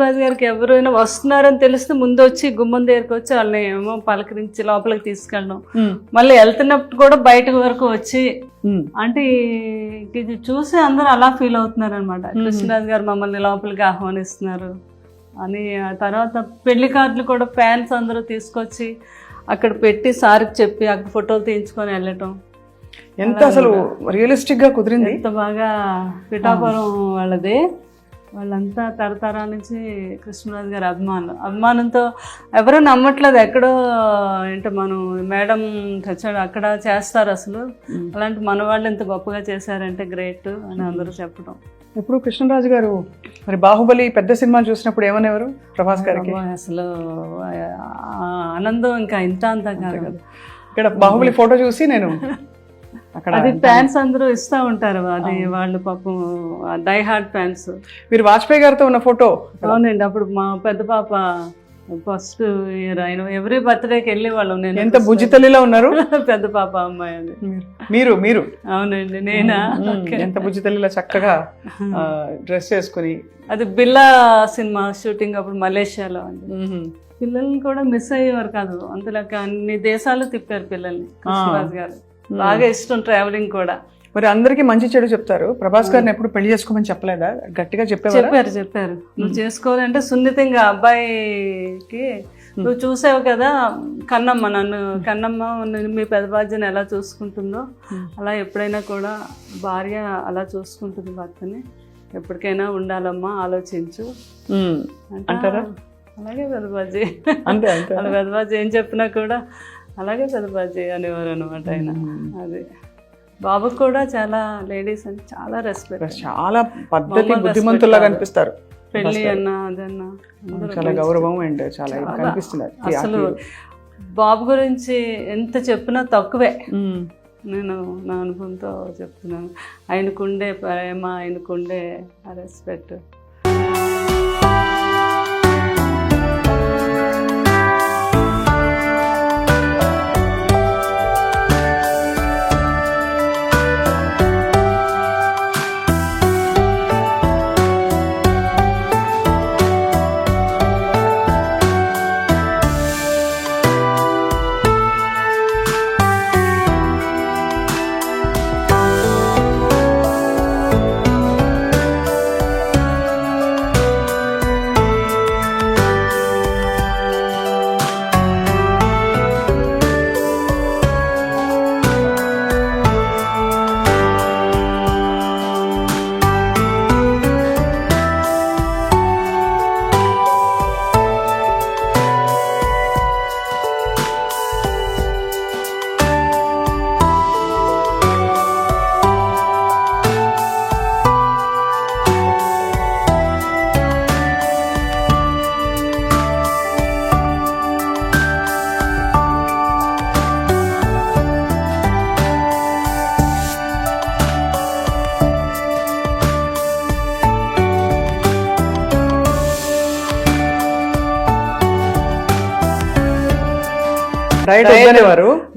రాజు గారికి ఎవరైనా వస్తున్నారని తెలిస్తే ముందు వచ్చి గుమ్మం దగ్గరికి వచ్చి వాళ్ళని ఏమో పలకరించి లోపలికి తీసుకెళ్ళడం, మళ్ళీ వెళ్తున్నప్పుడు కూడా బయట వరకు వచ్చి అంటే ఇది చూసి అందరూ అలా ఫీల్ అవుతున్నారు అనమాట. కృష్ణరాజు గారు మమ్మల్ని లోపలికి ఆహ్వానిస్తున్నారు అని. ఆ తర్వాత పెళ్లి కార్డులు కూడా ఫ్యాన్స్ అందరూ తీసుకొచ్చి అక్కడ పెట్టి సార్కి చెప్పి అక్కడ ఫోటోలు తీయించుకొని వెళ్ళటం. ఎంత అసలు రియలిస్టిక్ గా కుదిరింది. ఎంత బాగా పిఠాపురం వాళ్ళది, వాళ్ళంతా తరతరాల నుంచి కృష్ణరాజు గారి అభిమానంతో ఎవరూ నమ్మట్లేదు. ఎక్కడో ఏంటో మనం మేడం చచ్చాడు అక్కడ చేస్తారు అసలు, అలాంటి మన వాళ్ళు ఎంత గొప్పగా చేశారంటే గ్రేట్ అని అందరూ చెప్పడం. ఇప్పుడు కృష్ణరాజు గారు మరి బాహుబలి పెద్ద సినిమాలు చూసినప్పుడు ఏమనేవారు ప్రభాస్ గారికి? అసలు ఆనందం ఇంకా ఇంత అంతా కాదు కదా. ఇక్కడ బాహుబలి ఫోటో చూసి నేను అక్కడ అది ఫ్యాన్స్ అందరూ ఇస్తూ ఉంటారు, అది వాళ్ళు పాపం డై హార్డ్ ఫ్యాన్స్. మీరు వాజ్పేయి గారితో ఉన్న ఫోటో? అవునండి, అప్పుడు మా పెద్ద పాప ఫస్ట్ ఇయర్ ఆయన ఎవ్రీ బర్త్డేకి వెళ్ళే వాళ్ళం. నేను ఎంత బుజ్జి తల్లిలా ఉన్నారు. పెద్ద పాప అమ్మాయి అది. మీరు అవునండి, నేనా? ఎంత బుజ్జి తల్లిలా చక్కగా డ్రెస్ వేసుకుని. అది బిల్లా సినిమా షూటింగ్ అప్పుడు మలేషియాలో అండి. పిల్లల్ని కూడా మిస్ అయ్యేవారు కాదు, అంతలాగా అన్ని దేశాలు తిప్పారు పిల్లల్ని కృష్ణరాజు గారు. బాగా ఇష్టం ట్రావెలింగ్ కూడా. మరి అందరికి మంచి చెడు చెప్తారు, ప్రభాస్ గారిని ఎప్పుడు పెళ్లి చేసుకోమని చెప్పలేదా? గట్టిగా చెప్పారు నువ్వు చేసుకోవాలంటే సున్నితంగా అబ్బాయికి నువ్వు చూసావు కదా కన్నమ్మ మీ పెద్ద బాధ్యని ఎలా చూసుకుంటుందో అలా ఎప్పుడైనా కూడా భార్య అలా చూసుకుంటుంది భర్తని, ఎప్పటికైనా ఉండాలమ్మా ఆలోచించు అంటారా? అలాగే పెద్దబాజీ అంతే అలా పెద్దబాజీ ఏం చెప్పినా కూడా అలాగే పెద్దబాజీ అనేవారు అనమాట ఆయన. అది బాబుకి కూడా చాలా లేడీస్ అని చాలా రెస్పెక్ట్, చాలా పద్ధతి బుద్ధిమంతుల్లాగా అనిపిస్తారు. పెళ్ళి అన్నా అదన్నా చాలా గౌరవం అండ్ చాలా కనిపిస్తుంది. అసలు బాబు గురించి ఎంత చెప్పినా తక్కువే. నేను నా అనుభవంతో చెప్తున్నాను, ఆయనకుండే ప్రేమ, ఆయనకుండే రెస్పెక్ట్.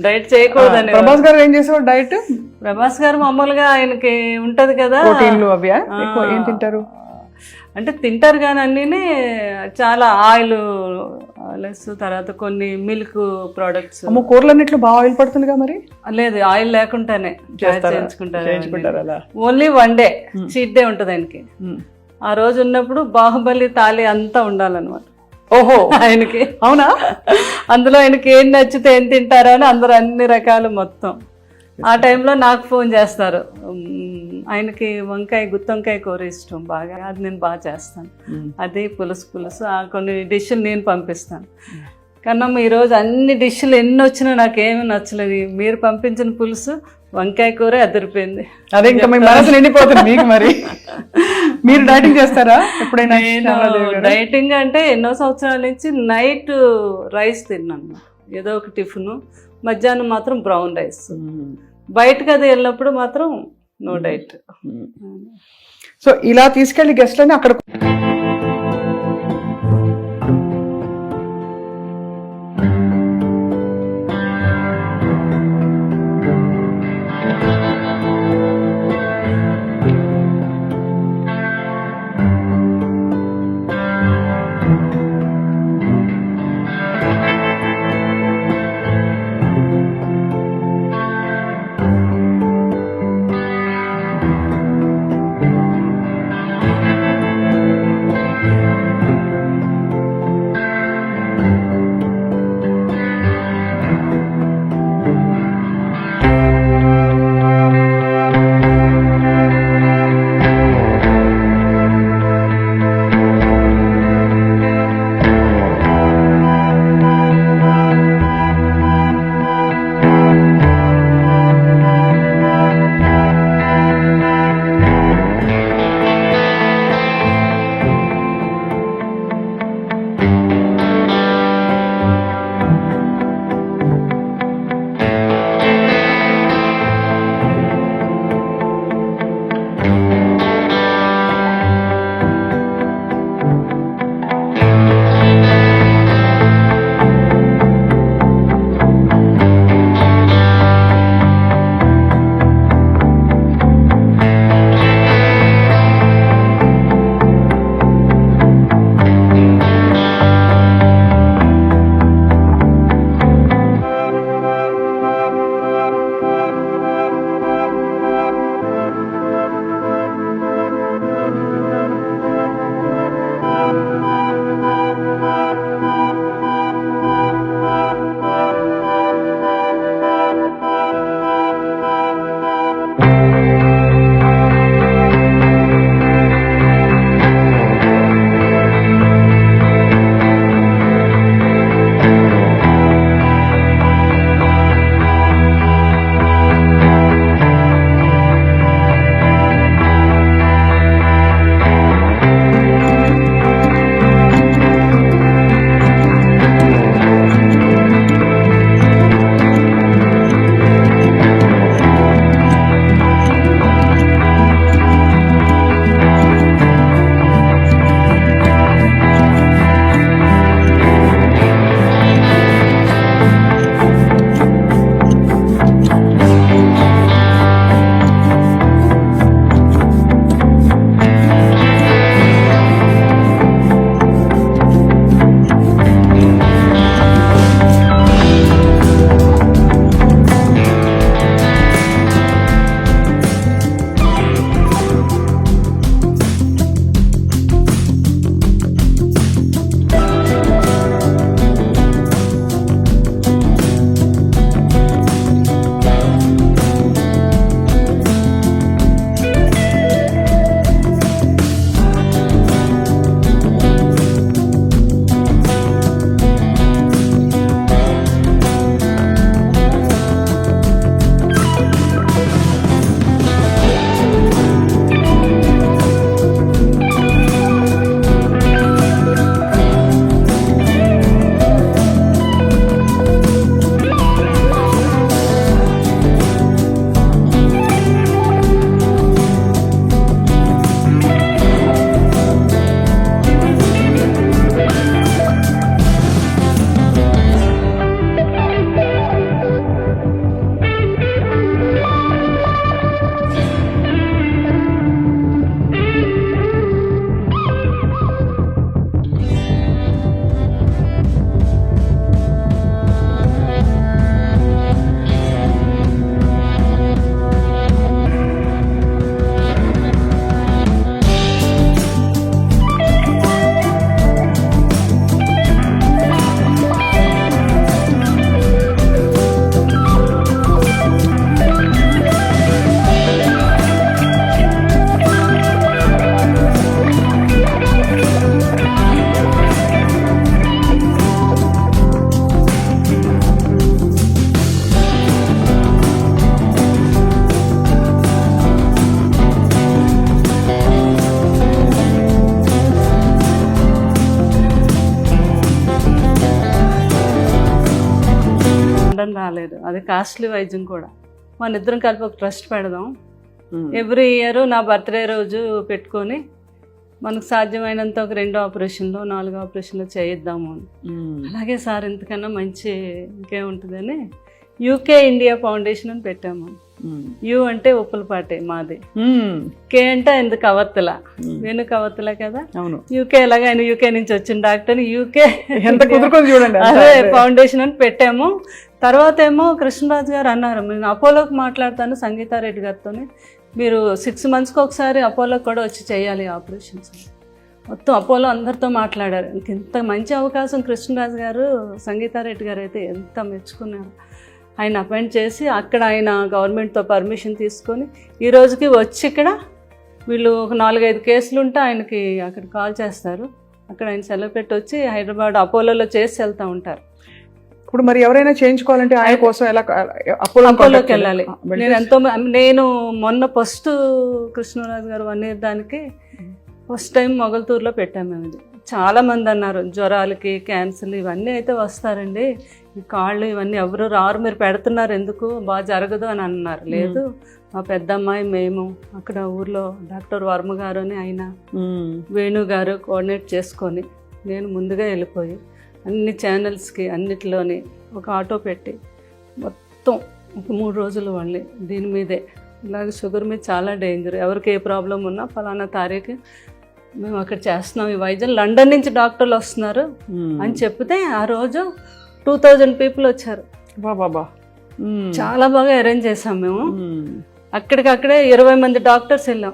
డైట్ చేయకూడదని. ప్రభాస్ గారు ఏం చేసేవారు డైట్? ప్రభాస్ గారు మామూలుగా ఆయనకి ఉంటది కదా ప్రోటీన్లు అవి ఏం తింటారు అంటే తింటారు కానీ అన్నీ చాలా ఆయిల్ లెస్, తర్వాత కొన్ని మిల్క్ ప్రోడక్ట్స్. కూరలన్నిట్లో బాగా ఆయిల్ పడుతుందిగా మరి? లేదు, ఆయిల్ లేకుండానే చేయించుకుంటారు. Only one day cheat day ఉంటుంది ఆయనకి. ఆ రోజు ఉన్నప్పుడు బాహుబలి తాళి అంతా ఉండాలన్నమాట. ఓహో, ఆయనకి. అవునా? అందులో ఆయనకి ఏం నచ్చితే ఏం తింటారో అని అందరూ అన్ని రకాలు మొత్తం. ఆ టైంలో నాకు ఫోన్ చేస్తారు, ఆయనకి గుత్తొంకాయ కూర ఇష్టం బాగా, అది నేను బాగా చేస్తాను, అది పులుసు కొన్ని డిష్లు నేను పంపిస్తాను. కన్నమ్మ ఈరోజు అన్ని డిష్లు ఎన్ని వచ్చినా నాకేమీ నచ్చలేదు, మీరు పంపించిన పులుసు వంకాయ కూర అదిరిపోయింది. అదే ఇంకా మీ మనసు నిండిపోతుంది మీకు. మరి మీరు డైటింగ్ చేస్తారా ఎప్పుడైనా? డైటింగ్ అంటే ఎన్నో సంవత్సరాల నుంచి నైట్ రైస్ తిన్నాను, ఏదో ఒక టిఫిన్, మధ్యాహ్నం మాత్రం బ్రౌన్ రైస్. బయటకు అది వెళ్ళినప్పుడు మాత్రం నో డైట్. సో ఇలా తీసుకెళ్లి గెస్ట్లని అక్కడ రాలేదు. అది కాస్ట్లీ వైద్యం కూడా. మన ఇద్దరం కలిపి ఒక ట్రస్ట్ పెడదాం, ఎవ్రీ ఇయర్ నా బర్త్డే రోజు పెట్టుకొని మనకు సాధ్యమైనంత ఒక 2 ఆపరేషన్లు 4 ఆపరేషన్లు చేయిద్దాము అని. అలాగే సార్ ఇంతకన్నా మంచి ఇంకేముంటుందని యూకే ఇండియా ఫౌండేషన్ అని పెట్టాము. యు అంటే ఉప్పలపాటి మాది, కే అంటే ఎందుకు కవత్తల, వేణు కవత్తల కదా. యూకే ఎలాగ ఆయన యూకే నుంచి వచ్చిన డాక్టర్, యూకే అదే ఫౌండేషన్ అని పెట్టాము. తర్వాత ఏమో కృష్ణరాజు గారు అన్నారు, నేను అపోలోకి మాట్లాడతాను సంగీతారెడ్డి గారితో, మీరు 6 monthsకి ఒకసారి అపోలోకి కూడా వచ్చి చేయాలి ఆపరేషన్స్. మొత్తం అపోలో అందరితో మాట్లాడారు. ఇంత మంచి అవకాశం కృష్ణరాజు గారు, సంగీతారెడ్డి గారు అయితే ఎంత మెచ్చుకున్నారు. ఆయన అపాయింట్ చేసి అక్కడ ఆయన గవర్నమెంట్తో పర్మిషన్ తీసుకొని ఈ రోజుకి వచ్చి ఇక్కడ వీళ్ళు ఒక 4-5 కేసులు ఉంటే ఆయనకి అక్కడ కాల్ చేస్తారు, అక్కడ ఆయన సెలవు పెట్టి వచ్చి హైదరాబాద్ అపోలోలో చేసి వెళ్తూ ఉంటారు. ఇప్పుడు మరి ఎవరైనా చేయించుకోవాలంటే ఆయన కోసం ఎలా అపోలోకి వెళ్ళాలి? నేను మొన్న ఫస్ట్ కృష్ణరాజు గారు 1 year దానికి ఫస్ట్ టైం మొగల్తూరులో పెట్టాము మేము. ఇది చాలామంది అన్నారు జ్వరాలకి క్యాన్సర్లు ఇవన్నీ అయితే వస్తారండి, ఈ కాళ్ళు ఇవన్నీ ఎవరు రారు, మీరు పెడుతున్నారు ఎందుకు, బాగా జరగదు అని అన్నారు. లేదు, మా పెద్దమ్మాయి మేము అక్కడ ఊర్లో డాక్టర్ వర్మ గారు అని ఆయన వేణు గారు కోఆర్డినేట్ చేసుకొని నేను ముందుగా వెళ్ళిపోయి అన్ని ఛానల్స్కి అన్నిటిలోని ఒక ఆటో పెట్టి మొత్తం ఒక 3 రోజులు వాళ్ళని దీని మీదే, ఇలాగ షుగర్ మీద చాలా డేంజర్, ఎవరికి ఏ ప్రాబ్లం ఉన్నా ఫలానా తారీఖు మేము అక్కడ చేస్తున్నాం ఈ వైద్యం, లండన్ నుంచి డాక్టర్లు వస్తున్నారు అని చెప్తే ఆ రోజు 2000 people వచ్చారు. బాబా చాలా బాగా అరేంజ్ చేసాం మేము. అక్కడికక్కడే 20 మంది డాక్టర్స్ వెళ్ళాం.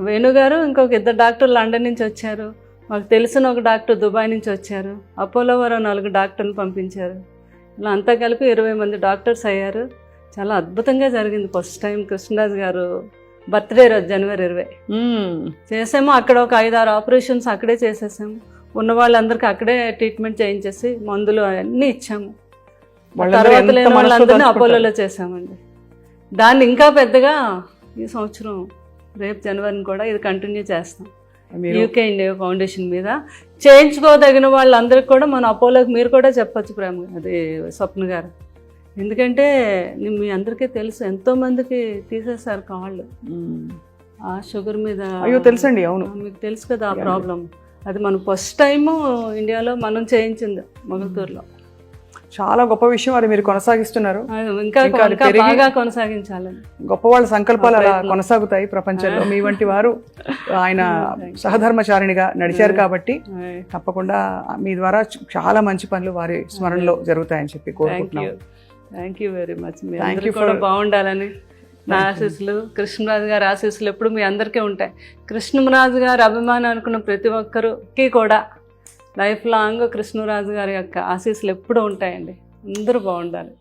వేణుగారు ఇంకొక 2 డాక్టర్లు లండన్ నుంచి వచ్చారు, మాకు తెలిసిన ఒక డాక్టర్ దుబాయ్ నుంచి వచ్చారు, అపోలో వారు 4 డాక్టర్లు పంపించారు. ఇలా అంతా కలిపి 20 మంది డాక్టర్స్ అయ్యారు. చాలా అద్భుతంగా జరిగింది. ఫస్ట్ టైం కృష్ణరాజు గారు బర్త్డే రోజు January 20 చేసాము. అక్కడ ఒక 5-6 ఆపరేషన్స్ అక్కడే చేసేసాము. ఉన్న వాళ్ళందరికీ అక్కడే ట్రీట్మెంట్ చేయించేసి మందులు అవన్నీ ఇచ్చాము. తర్వాత లేని వాళ్ళందరినీ అపోలోలో చేసామండి. దాన్ని ఇంకా పెద్దగా ఈ సంవత్సరం రేపు జనవరిని కూడా ఇది కంటిన్యూ చేస్తాం. యూకే ఇండియా ఫౌండేషన్ మీద చేయించుకోదగిన వాళ్ళందరికీ కూడా మన అపోలోకి మీరు కూడా చెప్పచ్చు ప్రేమ, అది స్వప్న గారు. ఎందుకంటే మీ అందరికీ తెలుసు ఎంతోమందికి తీసేశారు కాళ్ళు ఆ షుగర్ మీద. అయ్యో తెలుసండి, అవును మీకు తెలుసు కదా ఆ ప్రాబ్లం. అది మనం ఫస్ట్ టైము ఇండియాలో మనం చేయించింది మొగల్తూరులో. చాలా గొప్ప విషయం, అది మీరు కొనసాగిస్తున్నారు. ఇంకా బాగా కొనసాగించాలని గొప్ప వాళ్ళ సంకల్పాలు అలా కొనసాగుతాయి ప్రపంచంలో. మీ వంటి వారు ఆయన సహధర్మచారిణిగా నడిచారు కాబట్టి తప్పకుండా మీ ద్వారా చాలా మంచి పనులు వారి స్మరణలో జరుగుతాయని చెప్పి కోరుకుంటున్నాను. Thank you very much. మీరు కూడా బాగుండాలని నా ఆశీస్సులు, కృష్ణరాజు గారి ఆశీస్సులు ఎప్పుడు మీ అందరికీ ఉంటాయి. కృష్ణరాజు గారి అభిమానం అనుకున్న ప్రతి ఒక్కరికి కూడా లైఫ్ లాంగ్ కృష్ణరాజు గారి యొక్క ఆశీస్సులు ఎప్పుడూ ఉంటాయండి. అందరూ బాగుండాలి.